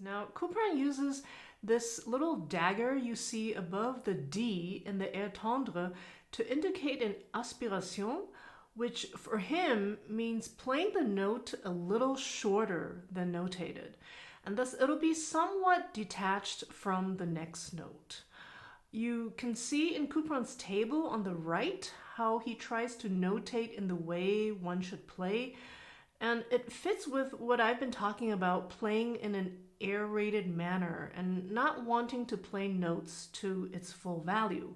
Now, Couperin uses this little dagger you see above the D in the air tendre to indicate an aspiration, which for him means playing the note a little shorter than notated. And thus it'll be somewhat detached from the next note. You can see in Couperin's table on the right how he tries to notate in the way one should play. And it fits with what I've been talking about, playing in an aerated manner and not wanting to play notes to its full value.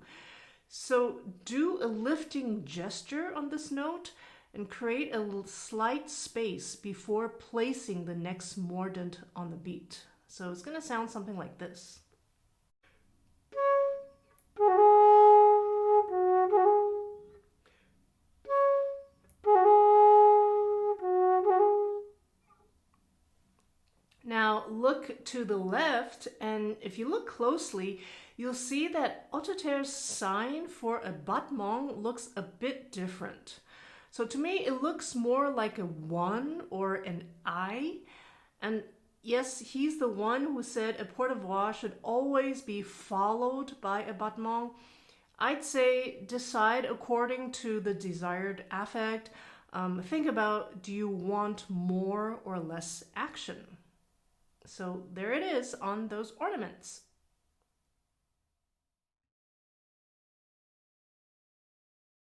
So do a lifting gesture on this note and create a slight space before placing the next mordent on the beat. So it's going to sound something like this. Now look to the left, and if you look closely, you'll see that Hotteterre's sign for a battement looks a bit different. So to me, it looks more like a 1 or an I. And yes, he's the one who said a porte-voix should always be followed by a battement. I'd say decide according to the desired affect. Think about, do you want more or less action? So there it is on those ornaments.